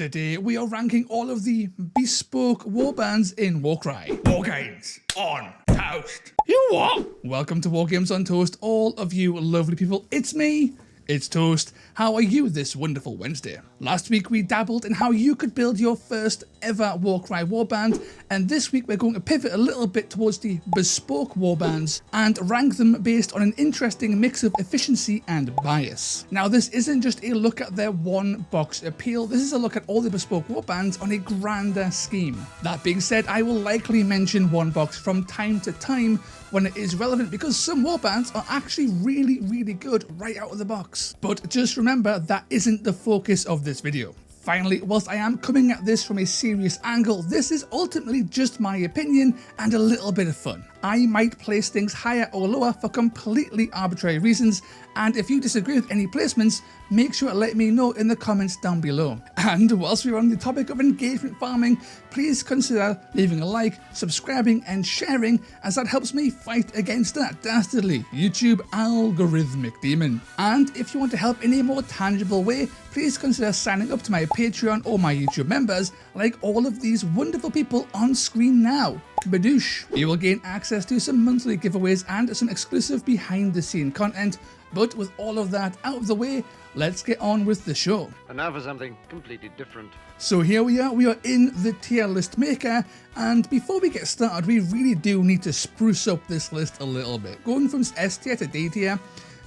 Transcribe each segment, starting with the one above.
Today we are ranking all of the bespoke warbands in Warcry. War games on toast. You what? Welcome to War Games on Toast, all of you lovely people. It's me. It's Toast. How are you this wonderful Wednesday? Last week we dabbled in how you could build your first ever Warcry warband, and this week we're going to pivot a little bit towards the bespoke warbands and rank them based on an interesting mix of efficiency and bias. Now this isn't just a look at their one box appeal, this is a look at all the bespoke warbands on a grander scheme. That being said, I will likely mention one box from time to time when it is relevant because some warbands are actually really good right out of the box. But just remember, that isn't the focus of this video. Finally, whilst I am coming at this from a serious angle, this is ultimately just my opinion and a little bit of fun. I might place things higher or lower for completely arbitrary reasons, and if you disagree with any placements, make sure to let me know in the comments down below. And whilst we're on the topic of engagement farming, please consider leaving a like, subscribing and sharing, as that helps me fight against that dastardly YouTube algorithmic demon. And if you want to help in a more tangible way, please consider signing up to my Patreon or my YouTube members, like all of these wonderful people on screen now. Badoosh. You will gain access to some monthly giveaways and some exclusive behind the scene content. But with all of that out of the way, let's get on with the show. And now for something completely different. So here we are in the tier list maker, and before we get started, we really do need to spruce up this list a little bit. Going from S tier to D tier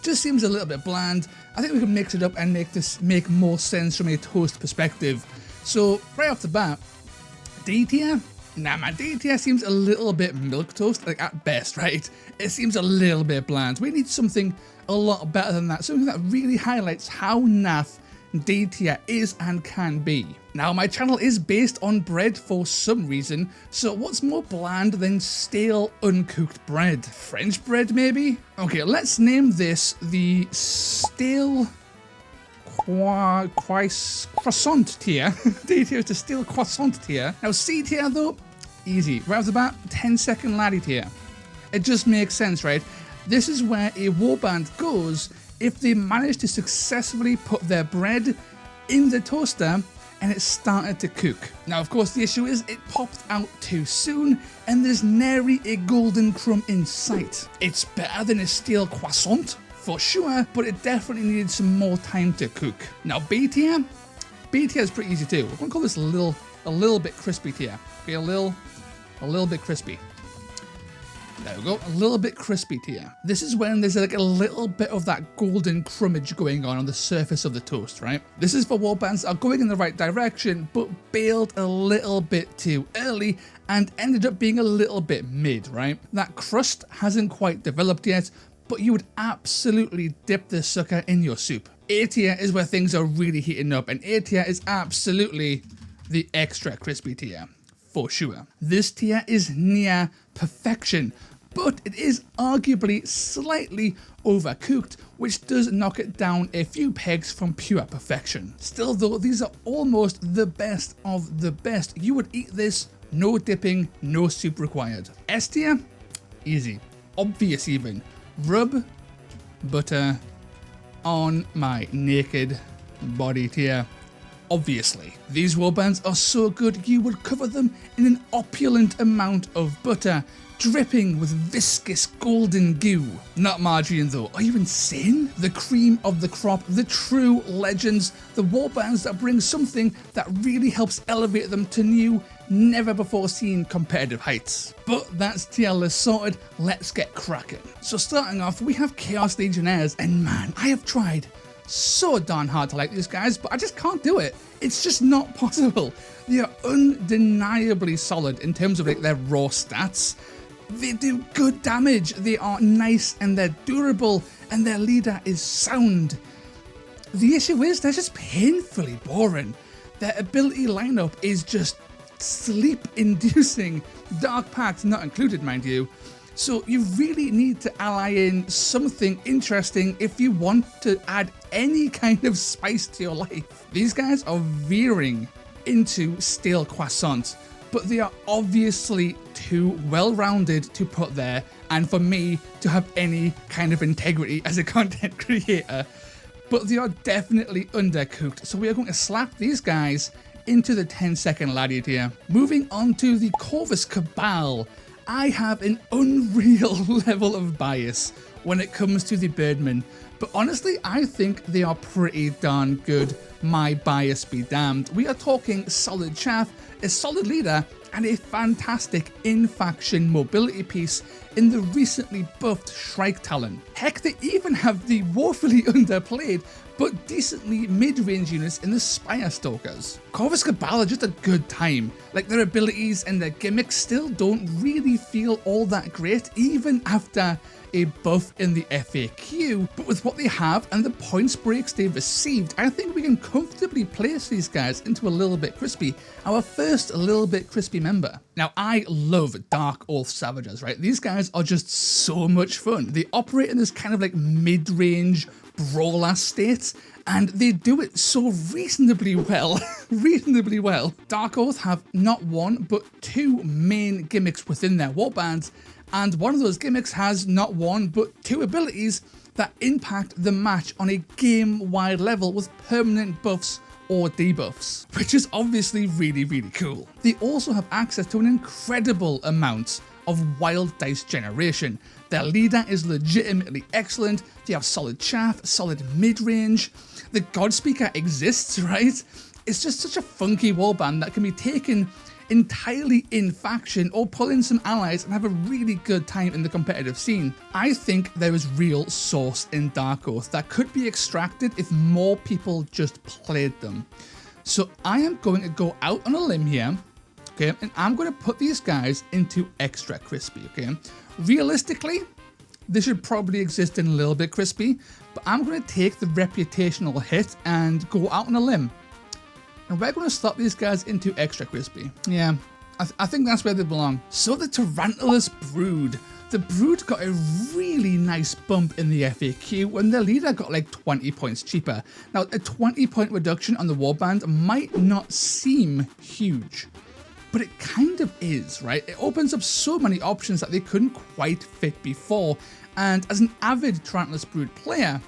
just seems a little bit bland. I think we can mix it up and make this make more sense from a Toast perspective. So right off the bat, D tier? Nah man, D tier seems a little bit milquetoast, like at best, right? It seems a little bit bland. We need something a lot better than that, something that really highlights how naff D tier is and can be. Now my channel is based on bread for some reason, so what's more bland than stale uncooked bread? French bread maybe? Okay, let's name this the stale croissant tier. D tier is the stale croissant tier. Now C tier though, easy. Right off the bat, 10-second laddie tier. It just makes sense, right? This is where a warband goes if they manage to successfully put their bread in the toaster and it started to cook. Now of course the issue is it popped out too soon and there's nary a golden crumb in sight. It's better than a stale croissant for sure, but it definitely needed some more time to cook. Now B tier? B tier is pretty easy too. We're gonna call this a little bit crispy tier. Okay, a little bit crispy. There we go, a little bit crispy tier. This is when there's like a little bit of that golden crumbage going on the surface of the toast, right? This is for warbands that are going in the right direction, but bailed a little bit too early and ended up being a little bit mid, right? That crust hasn't quite developed yet, but you would absolutely dip this sucker in your soup. A tier is where things are really heating up, and A tier is absolutely the extra crispy tier, for sure. This tier is near perfection, but it is arguably slightly overcooked, which does knock it down a few pegs from pure perfection. Still though, these are almost the best of the best. You would eat this, no dipping, no soup required. S tier? Easy. Obvious even. Rub butter on my naked body tier. Obviously, these warbands are so good you would cover them in an opulent amount of butter, dripping with viscous golden goo. Not margarine though, are you insane? The cream of the crop, the true legends, the warbands that bring something that really helps elevate them to new, never before seen competitive heights. But that's tier list sorted, let's get cracking. So starting off, we have Chaos Legionnaires, and man, I have tried so darn hard to like these guys, but I just can't do it. It's just not possible. They are undeniably solid in terms of like their raw stats. They do good damage, they are nice and they're durable, and their leader is sound. The issue is they're just painfully boring. Their ability lineup is just sleep-inducing, dark packs not included mind you. So you really need to ally in something interesting if you want to add any kind of spice to your life. These guys are veering into stale croissant, but they are obviously too well-rounded to put there and for me to have any kind of integrity as a content creator. But they are definitely undercooked, so we are going to slap these guys into the 10-second laddie tier. Moving on to the Corvus Cabal, I have an unreal level of bias when it comes to the Birdmen, but honestly, I think they are pretty darn good. My bias be damned. We are talking solid chaff, a solid leader, and a fantastic in-faction mobility piece in the recently buffed Shrike Talon. Heck, they even have the woefully underplayed but decently mid-range units in the Spire Stalkers. Corvus Cabal are just a good time. Like, their abilities and their gimmicks still don't really feel all that great, even after a buff in the FAQ, but with what they have and the points breaks they've received, I think we can comfortably place these guys into a Little Bit Crispy, our first Little Bit Crispy member. Now, I love Dark Oath Savages, right? These guys are just so much fun. They operate in this kind of like mid-range brawl-ass state, and they do it so reasonably well. Reasonably well. Dark Oath have not one, but two main gimmicks within their warbands, and one of those gimmicks has not one, but two abilities that impact the match on a game-wide level with permanent buffs or debuffs, which is obviously really, really cool. They also have access to an incredible amount of wild dice generation. Their leader is legitimately excellent, they have solid chaff, solid mid-range, the Godspeaker exists, right? It's just such a funky warband that can be taken entirely in faction or pull in some allies and have a really good time in the competitive scene. I think there is real sauce in Dark Oath that could be extracted if more people just played them. So I am going to go out on a limb here, okay, and I'm going to put these guys into extra crispy, okay? Realistically, they should probably exist in a Little Bit Crispy, but I'm going to take the reputational hit and go out on a limb. And we're going to slot these guys into extra crispy. Yeah, I think that's where they belong. So the Tarantulas Brood. The Brood got a really nice bump in the FAQ when their leader got like 20 points cheaper. Now, a 20-point reduction on the warband might not seem huge, but it kind of is, right? It opens up so many options that they couldn't quite fit before, and as an avid Tarantulas Brood player,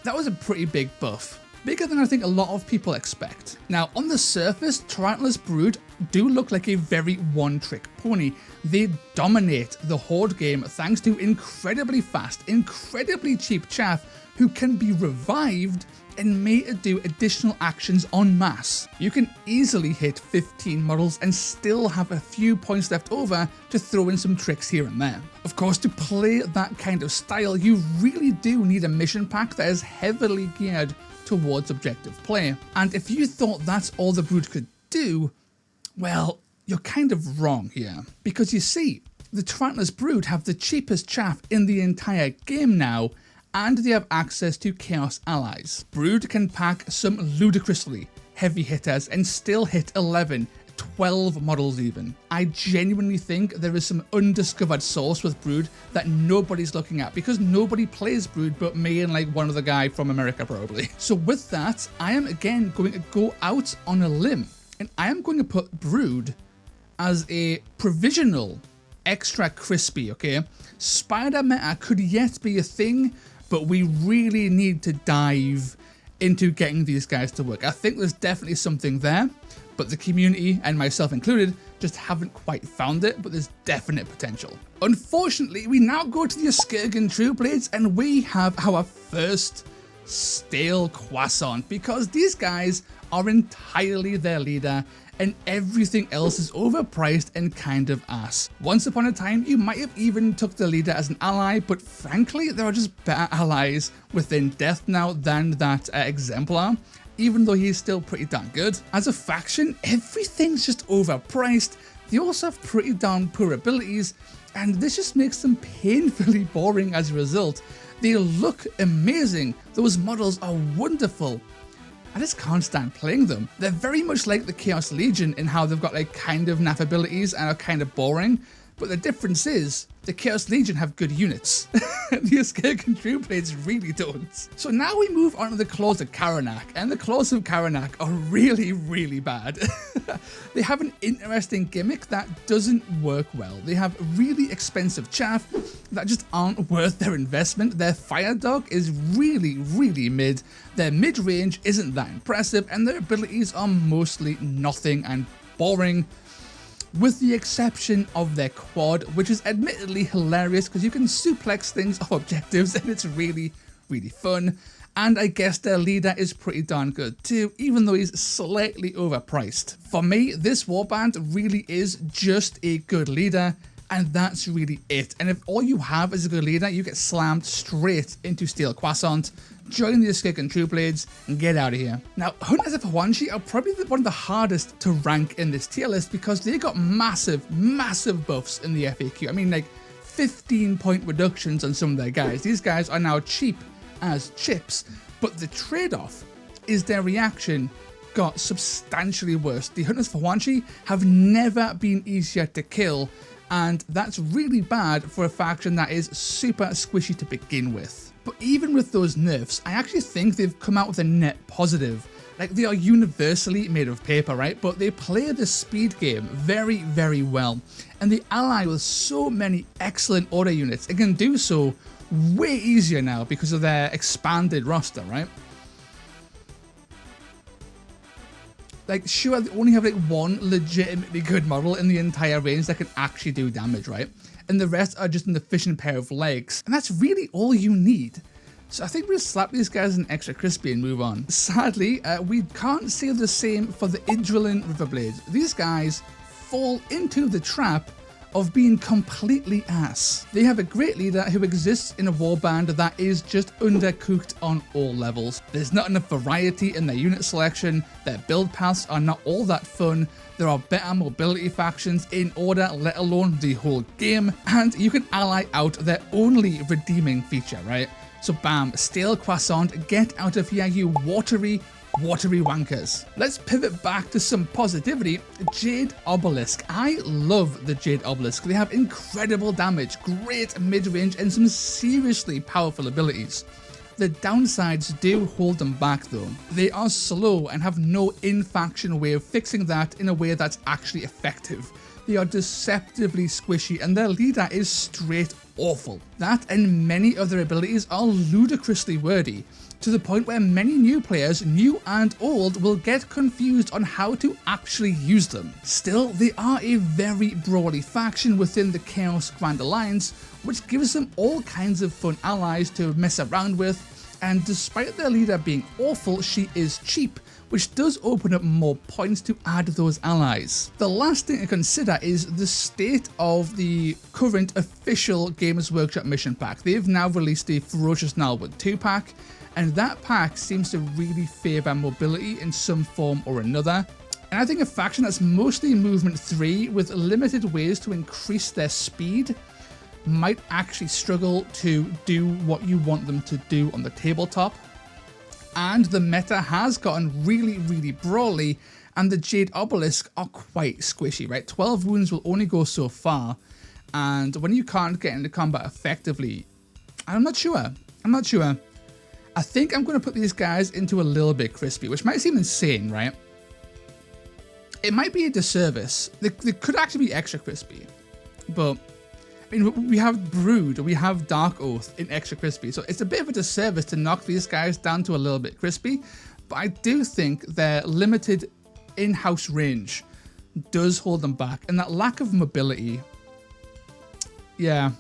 that was a pretty big buff. Bigger than I think a lot of people expect. Now, on the surface, Tarantulas Brood do look like a very one-trick pony. They dominate the Horde game thanks to incredibly fast, incredibly cheap chaff who can be revived and made to do additional actions en masse. You can easily hit 15 models and still have a few points left over to throw in some tricks here and there. Of course, to play that kind of style, you really do need a mission pack that is heavily geared towards objective play. And if you thought that's all the Brood could do, well, you're kind of wrong here. Because you see, the Tarantulas Brood have the cheapest chaff in the entire game now, and they have access to Chaos allies. Brood can pack some ludicrously heavy hitters and still hit 11, 12 models even. I genuinely think there is some undiscovered source with Brood that nobody's looking at because nobody plays Brood but me and like one other guy from America probably. So with that, I am again going to go out on a limb and I am going to put Brood as a provisional extra crispy, okay? Spider meta could yet be a thing, but we really need to dive into getting these guys to work. I think there's definitely something there, but the community, and myself included, just haven't quite found it, but there's definite potential. Unfortunately, we now go to the Skirgan Trueblades, and we have our first stale croissant, because these guys are entirely their leader, and everything else is overpriced and kind of ass. Once upon a time, you might have even took the leader as an ally, but frankly, there are just better allies within Death now than that Exemplar, even though he's still pretty darn good. As a faction, everything's just overpriced. They also have pretty darn poor abilities, and this just makes them painfully boring as a result. They look amazing, those models are wonderful. I just can't stand playing them. They're very much like the Chaos Legion in how they've got like kind of naff abilities and are kind of boring, But the difference is, the Chaos Legion have good units. The Escape and True Blades really don't. So now we move on to the Claws of Karanak, and the Claws of Karanak are really, really bad. They have an interesting gimmick that doesn't work well. They have really expensive chaff that just aren't worth their investment. Their Fire Dog is really, really mid. Their mid-range isn't that impressive, and their abilities are mostly nothing and boring, with the exception of their quad, which is admittedly hilarious because you can suplex things off objectives and it's really, really fun. And I guess their leader is pretty darn good too, even though he's slightly overpriced. For me, this warband really is just a good leader, and that's really it. And if all you have is a good leader, you get slammed straight into Steel Croissant, join the Escape and True Blades, and get out of here. Now, Hunters of Hawanshi are probably one of the hardest to rank in this tier list because they got massive, massive buffs in the FAQ. I mean, like 15-point reductions on some of their guys. These guys are now cheap as chips, but the trade-off is their reaction got substantially worse. The Hunters of Hawanshi have never been easier to kill, and that's really bad for a faction that is super squishy to begin with. But even with those nerfs, I actually think they've come out with a net positive. Like, they are universally made of paper, right? But they play the speed game very, very well. And they ally with so many excellent auto units and can do so way easier now because of their expanded roster, right? Like, sure, they only have like one legitimately good model in the entire range that can actually do damage, right? And the rest are just an efficient pair of legs. And that's really all you need. So I think we'll slap these guys in extra crispy and move on. Sadly, we can't say the same for the Idrillin Riverblades. These guys fall into the trap of being completely ass. They have a great leader who exists in a warband that is just undercooked on all levels. There's not enough variety in their unit selection, their build paths are not all that fun, there are better mobility factions in order, let alone the whole game, and you can ally out their only redeeming feature, right? So bam, Stale Croissant, get out of here, you watery wankers. Let's pivot back to some positivity. Jade Obelisk. I love the Jade Obelisk. They have incredible damage, great mid-range, and some seriously powerful abilities. The downsides do hold them back though. They are slow and have no in-faction way of fixing that in a way that's actually effective. They are deceptively squishy and their leader is straight awful. That and many other abilities are ludicrously wordy, to the point where many new players, new and old, will get confused on how to actually use them. Still, they are a very brawly faction within the Chaos Grand Alliance, which gives them all kinds of fun allies to mess around with, and despite their leader being awful, she is cheap, which does open up more points to add those allies. The last thing to consider is the state of the current official Games Workshop mission pack. They've now released the Ferocious Gnarlwood 2-pack, and that pack seems to really favour mobility in some form or another. And I think a faction that's mostly movement 3 with limited ways to increase their speed might actually struggle to do what you want them to do on the tabletop. And the meta has gotten really, really brawly, and the Jade Obelisk are quite squishy, right? 12 wounds will only go so far, and when you can't get into combat effectively, I'm not sure. I think I'm going to put these guys into a little bit crispy, which might seem insane, right? It might be a disservice. They could actually be extra crispy, but I mean, we have Brood, we have Dark Oath in extra crispy, so it's a bit of a disservice to knock these guys down to a little bit crispy, but I do think their limited in-house range does hold them back, and that lack of mobility, I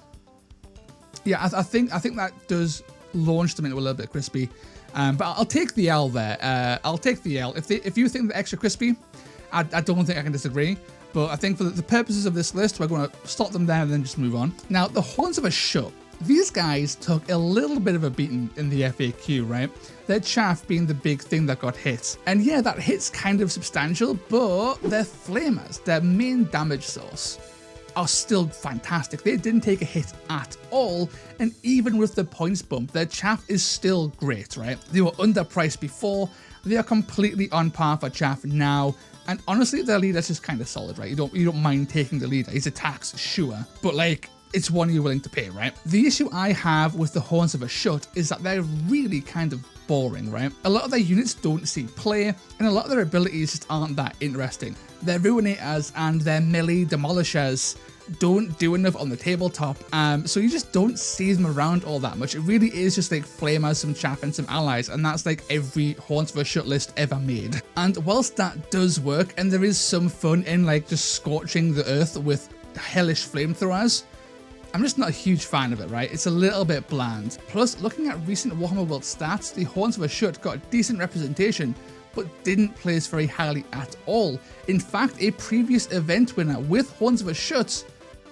think that does launch them into a little bit crispy, but I'll take the L there. I'll take the L. If you think they're extra crispy, I don't think I can disagree. But I think for the purposes of this list, we're going to stop them there and then just move on. Now, the Horns of a Shut. These guys took a little bit of a beating in the FAQ, right? Their chaff being the big thing that got hit. And yeah, that hit's kind of substantial, but their flamers, their main damage source, are still fantastic. They didn't take a hit at all, and even with the points bump, their chaff is still great, right? They were underpriced before, They are completely on par for chaff now. And honestly, their leader's just kind of solid, right? You don't mind taking the leader. His attacks, sure. But like, it's one you're willing to pay, right? The issue I have with the Horns of a Shut is that they're really kind of boring, right? A lot of their units don't see play, and a lot of their abilities just aren't that interesting. Their Ruinators and their melee Demolishers don't do enough on the tabletop, so you just don't see them around all that much. It really is just like Flamers, some chaff, and some allies, and that's like every Horns of a Shut list ever made. And whilst that does work, and there is some fun in like just scorching the earth with hellish flamethrowers, I'm just not a huge fan of it, right? It's a little bit bland. Plus, looking at recent Warhammer World stats, the Horns of a Shut got a decent representation, but didn't place very highly at all. In fact, a previous event winner with Horns of a Shut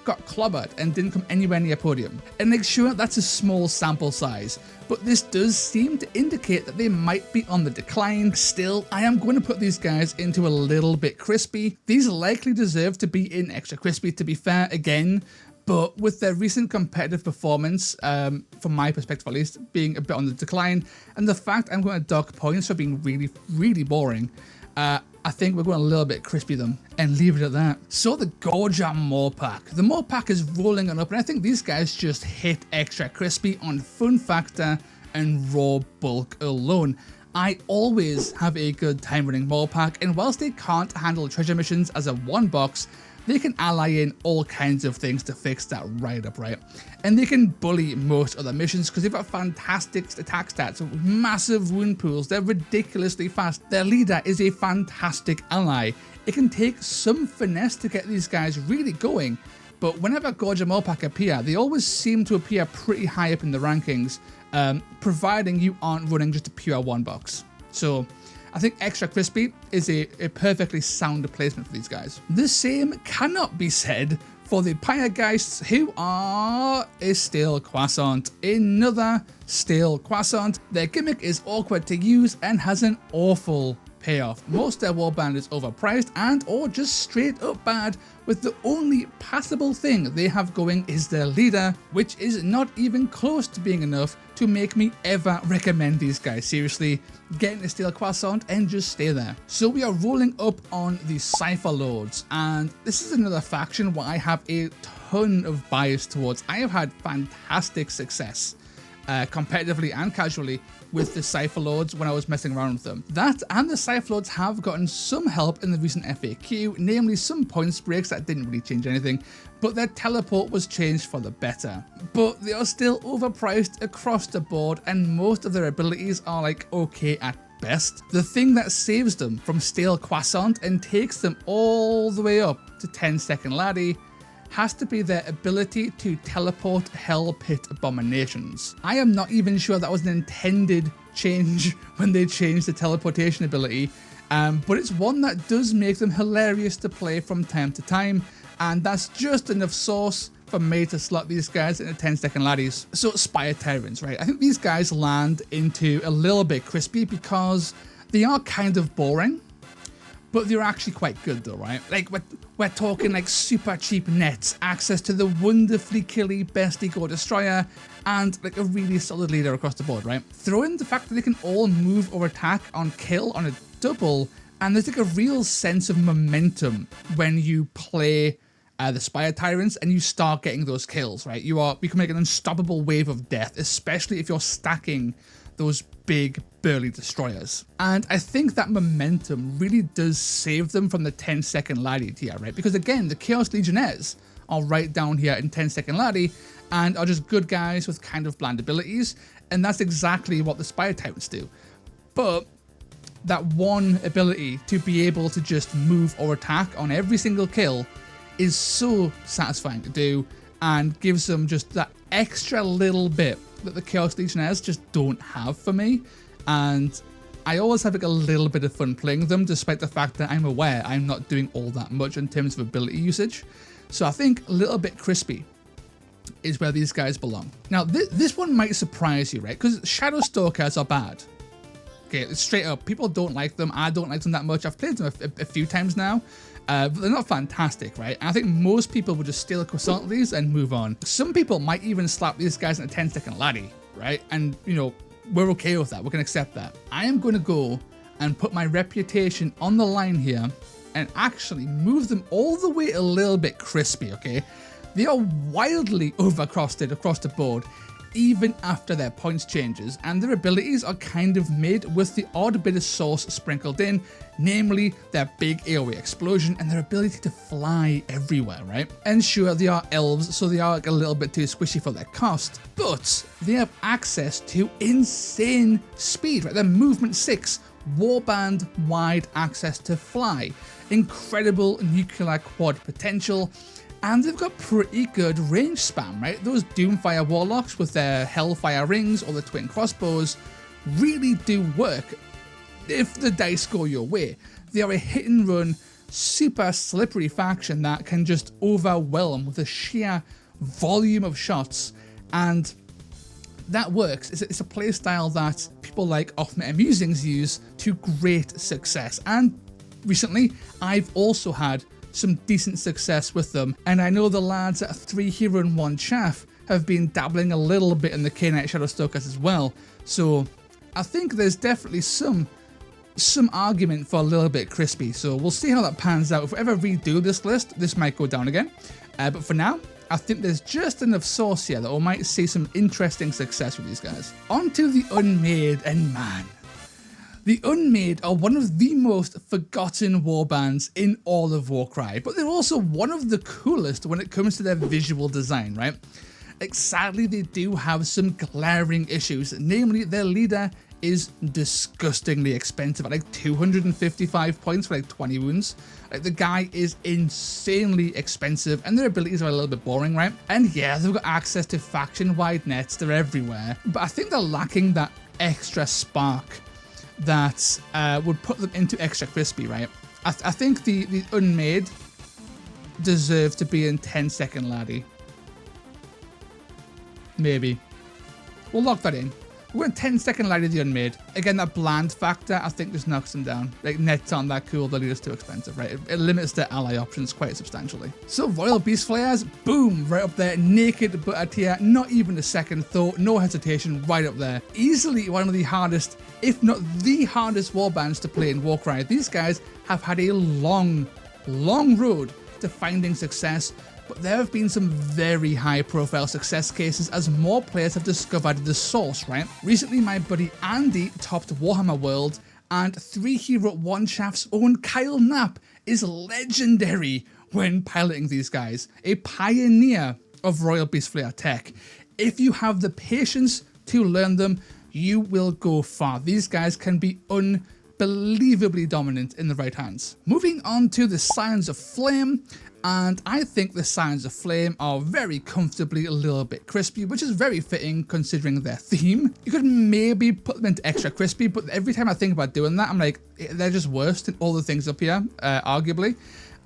got clobbered and didn't come anywhere near podium. And like, sure, that's a small sample size, but this does seem to indicate that they might be on the decline. Still, I am going to put these guys into a little bit crispy. These likely deserve to be in extra crispy, to be fair, again, but with their recent competitive performance, from my perspective at least, being a bit on the decline, and the fact I'm going to dock points for being really, really boring, I think we're going a little bit crispy them and leave it at that. So the Goram Mopac. The Mopac is rolling on up, and I think these guys just hit extra crispy on fun factor and raw bulk alone. I always have a good time running Mopac, and whilst they can't handle treasure missions as a one box, they can ally in all kinds of things to fix that right up, right? And they can bully most other missions because they've got fantastic attack stats, massive wound pools, they're ridiculously fast. Their leader is a fantastic ally. It can take some finesse to get these guys really going, but whenever Goram Mopac appear, they always seem to appear pretty high up in the rankings, providing you aren't running just a pure one box. So I think extra crispy is a perfectly sound placement for these guys. The same cannot be said for the Pyregeists, who are a stale croissant. Another stale croissant. Their gimmick is awkward to use and has an awful payoff. Most of their warband is overpriced and or just straight up bad, with the only passable thing they have going is their leader, which is not even close to being enough to make me ever recommend these guys. Seriously, get a steel croissant and just stay there. So we are rolling up on the Cypher Lords, and this is another faction where I have a ton of bias towards. I have had fantastic success competitively and casually with the Cypher Lords when I was messing around with them. That and the Cypher Lords have gotten some help in the recent FAQ, namely some points breaks that didn't really change anything, but their teleport was changed for the better. But they are still overpriced across the board, and most of their abilities are like okay at best. The thing that saves them from stale croissant and takes them all the way up to 10-second laddie has to be their ability to teleport Hell Pit abominations. I am not even sure that was an intended change when they changed the teleportation ability, but it's one that does make them hilarious to play from time to time, and that's just enough sauce for me to slot these guys into 10-second laddies. So Spire Tyrants, right? I think these guys land into a little bit crispy because they are kind of boring, but they're actually quite good though, right? Like, we're talking like super cheap nets, access to the wonderfully killy best eco destroyer, and like a really solid leader across the board, right? Throw in the fact that they can all move or attack on kill on a double, and there's like a real sense of momentum when you play the Spire Tyrants and you start getting those kills, right? You are becoming an unstoppable wave of death, especially if you're stacking those big burly destroyers. And I think that momentum really does save them from the 10-second laddie tier, right? Because again, the Chaos Legionnaires are right down here in 10-second laddie and are just good guys with kind of bland abilities, and that's exactly what the Spire Tyrants do. But that one ability to be able to just move or attack on every single kill is so satisfying to do and gives them just that extra little bit that the Chaos Legionnaires just don't have for me, and I always have like a little bit of fun playing them, despite the fact that I'm aware I'm not doing all that much in terms of ability usage. So I think a little bit crispy is where these guys belong. Now this one might surprise you, right? Because Shadow Stalkers are bad. Okay, straight up, people don't like them. I don't like them that much. I've played them a few times now. But they're not fantastic, right? And I think most people would just steal a croissant these and move on. Some people might even slap these guys in a 10-second laddie, right? And, you know, we're okay with that. We can accept that. I am going to go and put my reputation on the line here and actually move them all the way a little bit crispy, okay? They are wildly overcrosted across the board, even after their points changes, and their abilities are kind of made with the odd bit of sauce sprinkled in, namely their big AoE explosion and their ability to fly everywhere, right? And sure, they are elves, so they are like a little bit too squishy for their cost, but they have access to insane speed, right? Their movement 6, warband wide access to fly, incredible nuclear quad potential, and they've got pretty good range spam, right? Those Doomfire Warlocks with their Hellfire Rings or the Twin Crossbows really do work if the dice go your way. They are a hit and run, super slippery faction that can just overwhelm with the sheer volume of shots, and that works. It's a playstyle that people like Off-Meta Musings use to great success, and recently I've also had some decent success with them, and I know the lads at 3 Hero and 1 Chaff have been dabbling a little bit in the K-Knight Shadowstalkers as well, so I think there's definitely some argument for a little bit crispy, so we'll see how that pans out. If we ever redo this list, this might go down again, but for now, I think there's just enough sauce here that we might see some interesting success with these guys. On to the Unmade, and man, the Unmade are one of the most forgotten warbands in all of Warcry, but they're also one of the coolest when it comes to their visual design, right? Like, sadly, they do have some glaring issues, namely their leader is disgustingly expensive at like 255 points for like 20 wounds. Like, the guy is insanely expensive, and their abilities are a little bit boring, right? And yeah, they've got access to faction-wide nets, they're everywhere, but I think they're lacking that extra spark that would put them into extra crispy, right? I think the Unmade deserve to be in 10-second laddie. Maybe. We'll lock that in. We're in 10-second laddie the Unmade. Again, that bland factor, I think, just knocks them down. Like, nets aren't that cool, the leader's too expensive, right? It limits their ally options quite substantially. So, Royal Beast Flayers, boom, right up there, naked butter tier, not even a second thought, no hesitation, right up there. Easily one of the hardest, if not the hardest warbands to play in Warcry. These guys have had a long road to finding success, but there have been some very high profile success cases as more players have discovered the source, right? Recently, my buddy Andy topped Warhammer World, and 3 Hero 1 Chaff's own Kyle Knapp is legendary when piloting these guys, a pioneer of Royal Beast Flayer tech. If you have the patience to learn them, you will go far. These guys can be unbelievably dominant in the right hands. Moving on to the Scions of Flame, and I think the Scions of Flame are very comfortably a little bit crispy, which is very fitting considering their theme. You could maybe put them into extra crispy, but every time I think about doing that, I'm like, they're just worse than all the things up here, arguably.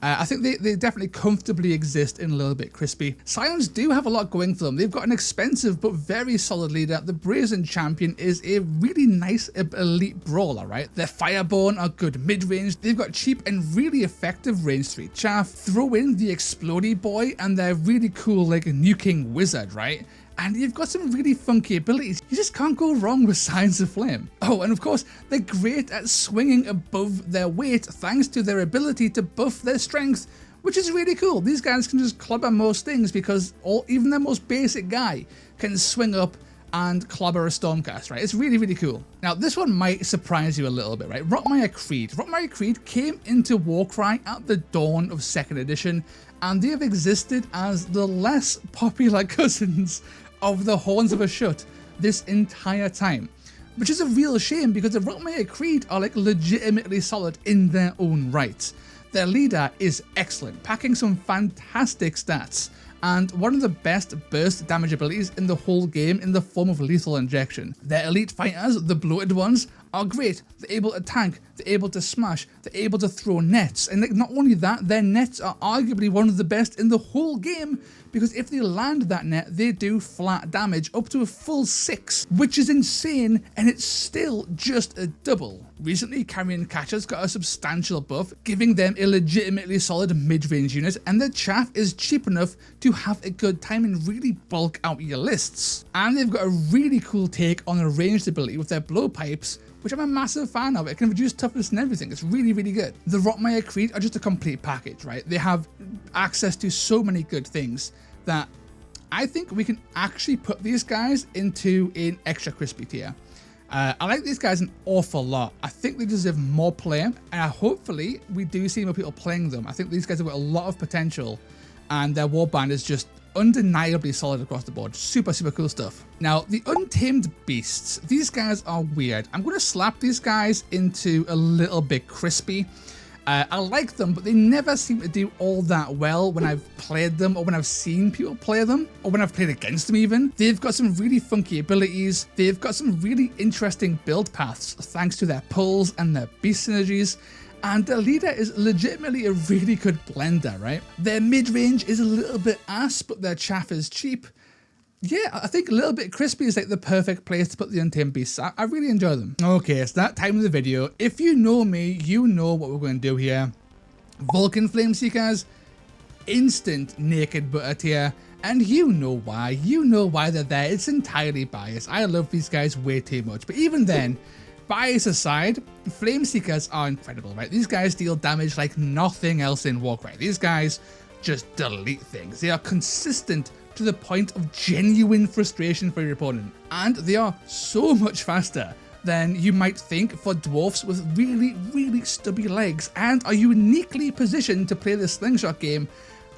I think they definitely comfortably exist in a little bit crispy. Scions do have a lot going for them. They've got an expensive but very solid leader. The Brazen Champion is a really nice elite brawler, right? Their Fireborn are good mid-range. They've got cheap and really effective range 3 chaff. Throw in the Explodey Boy and their really cool like nuking wizard, right? And you've got some really funky abilities. You just can't go wrong with Scions of Flame. Oh, and of course, they're great at swinging above their weight thanks to their ability to buff their strength, which is really cool. These guys can just clobber most things because even their most basic guy can swing up and clobber a Stormcast, right? It's really, really cool. Now, this one might surprise you a little bit, right? Rotmire Creed. Rotmire Creed came into Warcry at the dawn of 2nd edition, and they have existed as the less popular cousins of the Horns of Ashut this entire time, which is a real shame because the Rotmire Creed are like legitimately solid in their own right. Their leader is excellent, packing some fantastic stats, and one of the best burst damage abilities in the whole game in the form of lethal injection. Their elite fighters, the bloated ones, are great. They're able to tank, they're able to smash, they're able to throw nets, and like, not only that, their nets are arguably one of the best in the whole game, because if they land that net, they do flat damage up to a full 6, which is insane, and it's still just a double. Recently, Carrion Catcher's got a substantial buff, giving them a legitimately solid mid-range unit, and their chaff is cheap enough to have a good time and really bulk out your lists. And they've got a really cool take on a ranged ability with their blowpipes, which I'm a massive fan of. It can reduce toughness and everything. It's really, really good. The Rotmeyer Creed are just a complete package, right? They have access to so many good things that I think we can actually put these guys into an extra crispy tier. I like these guys an awful lot. I think they deserve more play, and hopefully we do see more people playing them. I think these guys have got a lot of potential, and their warband is just undeniably solid across the board. Super, super cool stuff. Now, the Untamed Beasts. These guys are weird. I'm going to slap these guys into a little bit crispy. I like them, but they never seem to do all that well when I've played them, or when I've seen people play them, or when I've played against them even. They've got some really funky abilities. They've got some really interesting build paths thanks to their pulls and their beast synergies. And their leader is legitimately a really good blender, right? Their mid-range is a little bit ass, but their chaff is cheap. Yeah, I think a little bit crispy is like the perfect place to put the Untamed Beasts. I really enjoy them. Okay, it's that time of the video. If you know me, you know what we're going to do here. Vulcan Flameseekers, instant naked butter tier, and you know why. You know why they're there. It's entirely biased. I love these guys way too much. But even then, bias aside, Flameseekers are incredible, right? These guys deal damage like nothing else in Warcry. These guys just delete things. They are consistent to the point of genuine frustration for your opponent. And they are so much faster than you might think for dwarfs with really, really stubby legs, and are uniquely positioned to play the slingshot game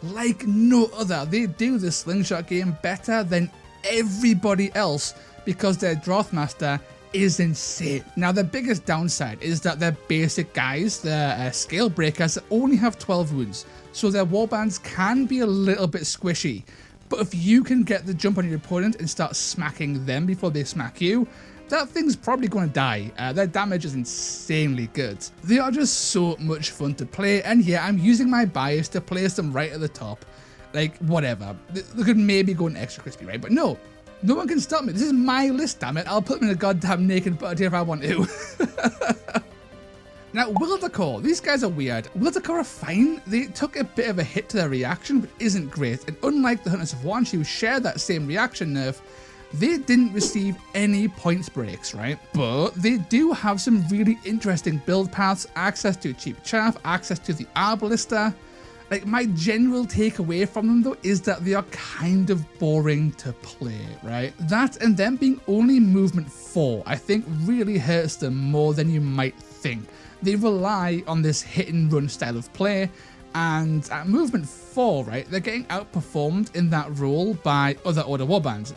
like no other. They do the slingshot game better than everybody else because their Drothmaster is insane. Now, their biggest downside is that their basic guys, their scale breakers, only have 12 wounds, so their warbands can be a little bit squishy. But if you can get the jump on your opponent and start smacking them before they smack you, that thing's probably going to die. Their damage is insanely good. They are just so much fun to play, and yeah, I'm using my bias to place them right at the top. Like, whatever. They could maybe go an extra crispy, right? But no one can stop me. This is my list, damn it. I'll put them in a goddamn naked butter tier if I want to. Now, Wildercore, these guys are weird. Wildercore are fine. They took a bit of a hit to their reaction, but isn't great. And unlike the Hunters of Warcry, who share that same reaction nerf, they didn't receive any points breaks, right? But they do have some really interesting build paths, access to cheap chaff, access to the Arbalister. Like, my general takeaway from them, though, is that they are kind of boring to play, right? That and them being only movement 4, I think really hurts them more than you might think. They rely on this hit and run style of play, and at movement 4, right, they're getting outperformed in that role by other Order warbands,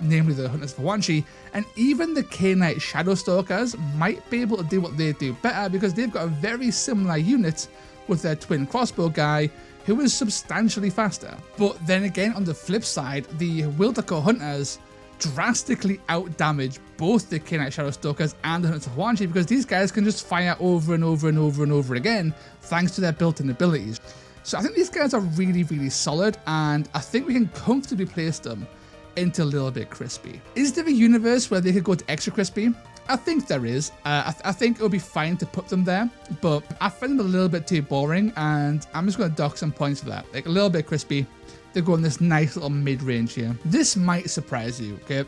namely the Hunters of Warcry, and even the K-Knight Shadowstalkers might be able to do what they do better because they've got a very similar unit with their twin crossbow guy, who is substantially faster. But then again, on the flip side, the Wildercore Hunters drastically outdamage both the K-Knight Shadowstalkers and the Hunters of Warcry because these guys can just fire over and over and over and over again thanks to their built-in abilities. So I think these guys are really, really solid, and I think we can comfortably place them into a little bit crispy. Is there a universe where they could go to extra crispy? I think there is. I think it would be fine to put them there, but I find them a little bit too boring, and I'm just going to dock some points for that. Like a little bit crispy. They go in this nice little mid-range here. This might surprise you, okay?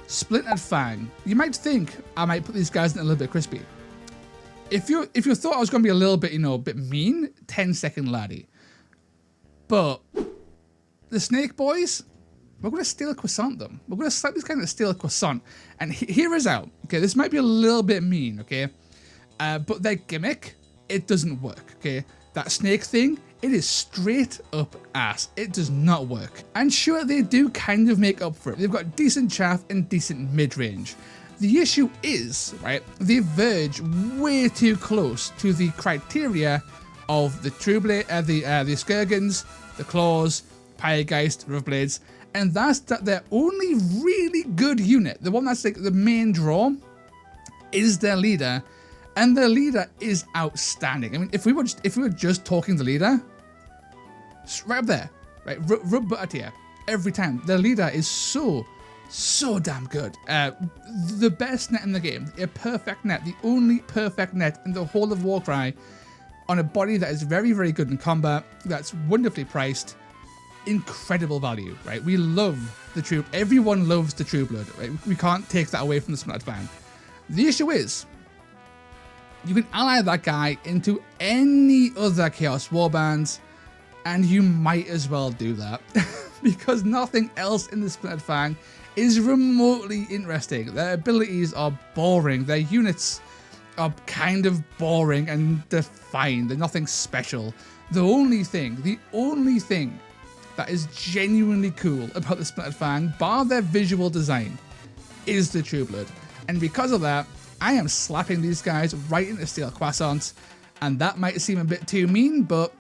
Splintered Fang. You might think I might put these guys in a little bit crispy. If you thought I was going to be a little bit, a bit mean, 10-second laddie. But the Snake Boys, we're going to steal a croissant them. We're going to slap these guys and steal a croissant. And hear us out. Okay, this might be a little bit mean, okay? But their gimmick, it doesn't work, okay? That snake thing, it is straight up ass. It does not work. And sure, they do kind of make up for it. They've got decent chaff and decent mid-range. The issue is, right, they verge way too close to the criteria of the Trueblade, the Skurgans, the Claws, Pyregeist, Riverblades, and that's that their only really good unit, the one that's like the main draw, is their leader, and their leader is outstanding. I mean, if we were just talking the leader, right up there, right, rub butter tier every time. Their leader is so damn good. The best net in the game, a perfect net, the only perfect net in the whole of Warcry, on a body that is very, very good in combat, that's wonderfully priced. Incredible value, right? We love the True. Everyone loves the True Blood, right? We can't take that away from the Splintered Fang. The issue is, You can ally that guy into any other Chaos Warband, and you might as well do that because nothing else in the Splintered Fang is remotely interesting. Their abilities are boring. Their units are kind of boring and they're fine. They're nothing special. The only thing that is genuinely cool about the Splintered Fang, bar their visual design, is the True Blood. And because of that, I am slapping these guys right into steel croissants. And that might seem a bit too mean, but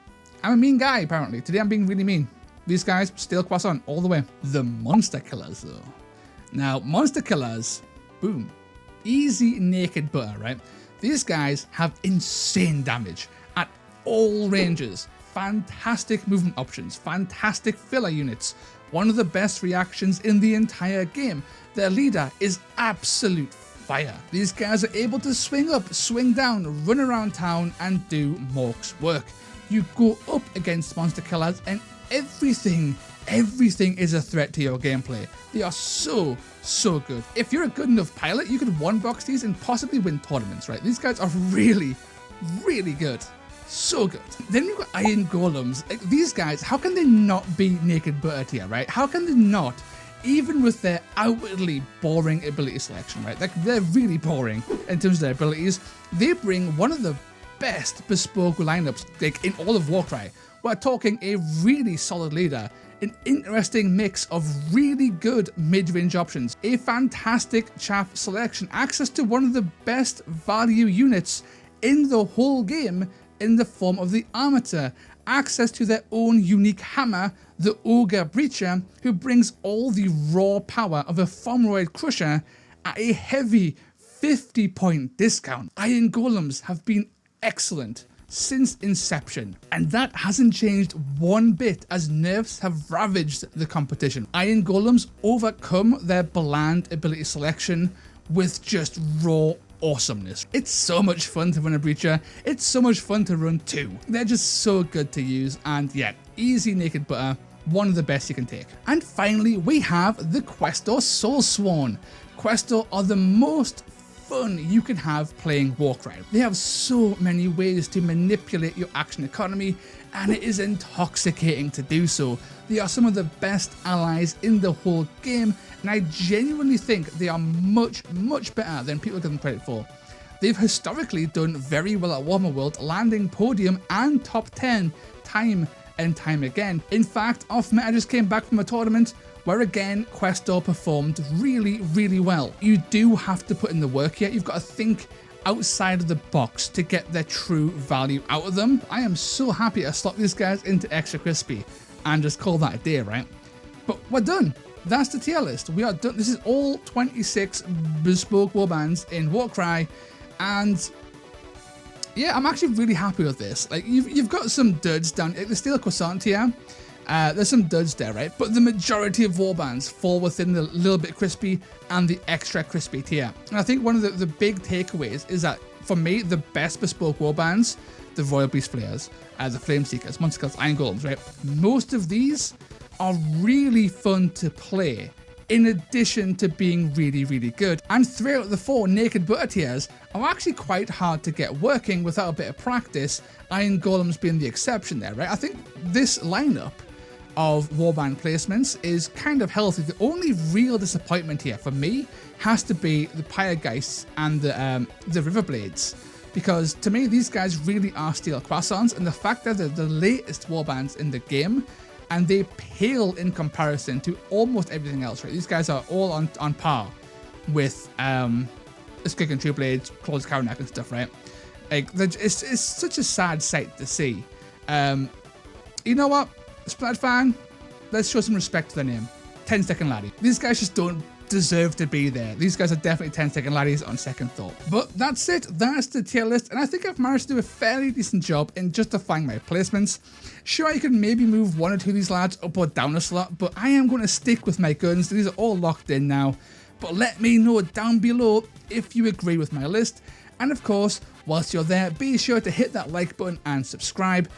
I'm a mean guy apparently. Today I'm being really mean. These guys, steel croissant all the way. The Monster Killers though. Now, Monster Killers, boom. Easy naked butter, right? These guys have insane damage at all ranges. Fantastic movement options, fantastic filler units, one of the best reactions in the entire game. Their leader is absolute fire. These guys are able to swing up, swing down, run around town and do Mork's work. You go up against Monster Killers and everything is a threat to your gameplay. They are so good. If you're a good enough pilot, you could one-box these and possibly win tournaments, right? These guys are really good. So good. Then we've got Iron Golems. Like, these guys, how can they not be naked butter tier, right? How can they not, even with their outwardly boring ability selection, right? Like, they're really boring in terms of their abilities. They bring one of the best bespoke lineups like in all of Warcry. We're talking a really solid leader, an interesting mix of really good mid-range options, a fantastic chaff selection, access to one of the best value units in the whole game in the form of the Armator, access to their own unique hammer, the Ogre Breacher, who brings all the raw power of a Fomoroid Crusher at a heavy 50-point discount. Iron Golems have been excellent since inception, and that hasn't changed one bit as nerfs have ravaged the competition. Iron Golems overcome their bland ability selection with just raw awesomeness. It's so much fun to run a Breacher, it's so much fun to run two. They're just so good to use, and yeah, easy naked butter, one of the best you can take. And finally, we have the Questor Soulsworn. Questor are the most fun you can have playing Warcry. They have so many ways to manipulate your action economy, and it is intoxicating to do so. They are some of the best allies in the whole game, and I genuinely think they are much better than people give them credit for. They've historically done very well at Warhammer World, landing podium and top 10 time and time again. In fact, Off-Meta just came back from a tournament where again Questor performed really well. You do have to put in the work here. You've got to think outside of the box to get their true value out of them. I am so happy to slot these guys into Extra Crispy and just call that a day, right? But we're done. That's the tier list. We are done. This is all 26 bespoke warbands in Warcry, and yeah, I'm actually really happy with this. Like, you've got some duds down, the Steel Croissant tier. There's some duds there, right? But the majority of warbands fall within the little bit crispy and the extra crispy tier. And I think one of the big takeaways is that, for me, the best bespoke warbands, the Royal Beast Flayers, the Flame Seekers, Monster Killers, Iron Golems, right? Most of these are really fun to play, in addition to being really good. And 3 out of the 4 naked butter tiers are actually quite hard to get working without a bit of practice, Iron Golems being the exception there, right? I think this lineup of warband placements is kind of healthy. The only real disappointment here for me has to be the Pyregeists and the Riverblades, because to me these guys really are steel croissants, and the fact that they're the latest warbands in the game and they pale in comparison to almost everything else, right? These guys are all on par with Skig and True Blades, Claws Karnak and stuff, right? Like, it's such a sad sight to see. You know what? Splintered Fang, let's show some respect to their name. 10-second laddie. These guys just don't deserve to be there. These guys are definitely 10-second laddies on second thought. But that's it. That's the tier list, and I think I've managed to do a fairly decent job in justifying my placements. Sure, I could maybe move 1 or 2 of these lads up or down a slot, but I am going to stick with my guns. These are all locked in now. But let me know down below if you agree with my list. And of course, whilst you're there, be sure to hit that like button and subscribe.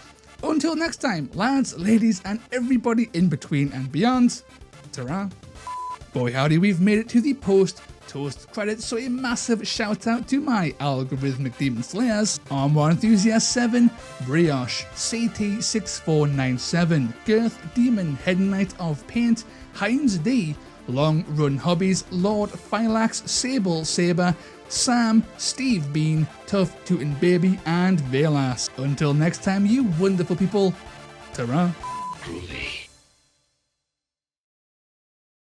Until next time, lads, ladies, and everybody in between and beyond, ta-ra. Boy howdy, we've made it to the post Toast credits, so a massive shout out to my algorithmic demon slayers: Armor Enthusiast 7, Brioche, CT6497, Girth Demon, Head Knight of Paint, Heinz D, Long Run Hobbies, Lord Phylax, Sable Saber, Sam, Steve Bean, Tough Tootin' Baby, and Velas. Until next time, you wonderful people, ta-ra. Groovy.